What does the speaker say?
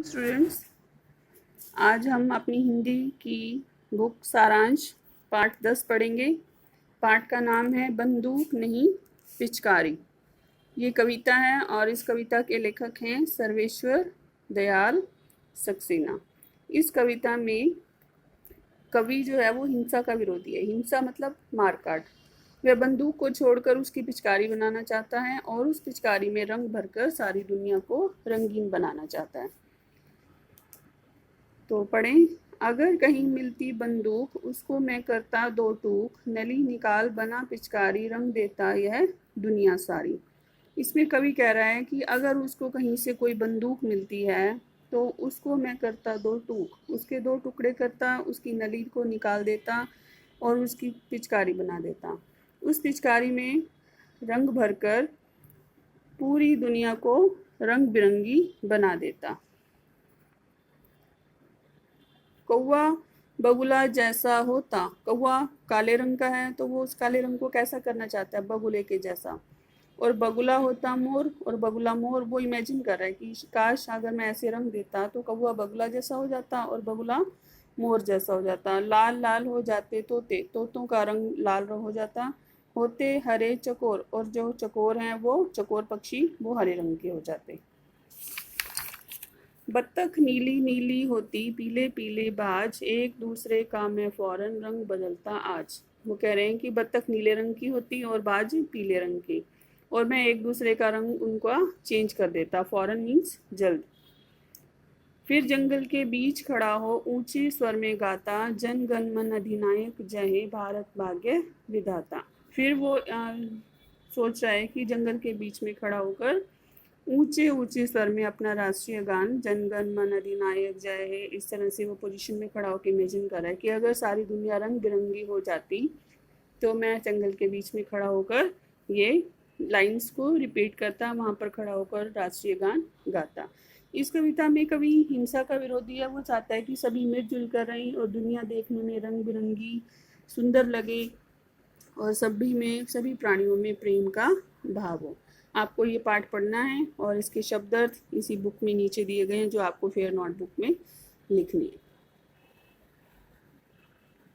Students, आज हम अपनी हिंदी की बुक सारांश पाठ 10 पढ़ेंगे। पाठ का नाम है बंदूक नहीं पिचकारी। ये कविता है और इस कविता के लेखक हैं सर्वेश्वर दयाल सक्सेना। इस कविता में कवि जो है वो हिंसा का विरोधी है। हिंसा मतलब मारकाट। वह बंदूक को छोड़कर उसकी पिचकारी बनाना चाहता है और उस पिचकारी में रंग भरकर सारी दुनिया को रंगीन बनाना चाहता है। तो पढ़ें। अगर कहीं मिलती बंदूक उसको मैं करता दो टूक, नली निकाल बना पिचकारी रंग देता यह दुनिया सारी। इसमें कवि कह रहा है कि अगर उसको कहीं से कोई बंदूक मिलती है तो उसको मैं करता दो टूक, उसके दो टुकड़े करता, उसकी नली को निकाल देता और उसकी पिचकारी बना देता। उस पिचकारी में रंग भरकर पूरी दुनिया को रंग बिरंगी बना देता। कौवा बगुला जैसा होता। कौवा काले रंग का है तो वो उस काले रंग को कैसा करना चाहता है, बगुले के जैसा। और बगुला होता मोर, और बगुला मोर वो इमेजिन कर रहा है कि काश अगर मैं ऐसे रंग देता तो कौवा बगुला जैसा हो जाता और बगुला मोर जैसा हो जाता। लाल लाल हो जाते तोते, तोतों का रंग लाल हो जाता। होते हरे चकोर, और जो चकोर हैं वो चकोर पक्षी वो हरे रंग के हो जाते। बत्तख नीली नीली होती, पीले पीले बाज, एक दूसरे का मैं फौरन रंग बदलता आज। वो कह रहे हैं कि बत्तख नीले रंग की होती और बाज पीले रंग की, और मैं एक दूसरे का रंग उनका चेंज कर देता। फौरन मीन्स जल्द। फिर जंगल के बीच खड़ा हो ऊंचे स्वर में गाता, जन गण मन अधिनायक जय हे भारत भाग्य विधाता। फिर वो सोच रहा है कि जंगल के बीच में खड़ा होकर ऊंचे ऊंचे स्वर में अपना राष्ट्रीय गान जन गण मन अधिनायक जय है, इस तरह से वो पोजीशन में खड़ा होकर इमेजिन कर रहा है कि अगर सारी दुनिया रंग बिरंगी हो जाती तो मैं जंगल के बीच में खड़ा होकर ये लाइंस को रिपीट करता, वहाँ पर खड़ा होकर राष्ट्रीय गान गाता। इस कविता में कवि हिंसा का विरोधी है। वो चाहता है कि सभी मिलजुल कर रहें और दुनिया देखने में रंग बिरंगी सुंदर लगे और सभी प्राणियों में प्रेम का भाव हो। आपको ये पाठ पढ़ना है और इसके शब्दार्थ इसी बुक में नीचे दिए गए हैं जो आपको फेयर नोटबुक में लिखनी है।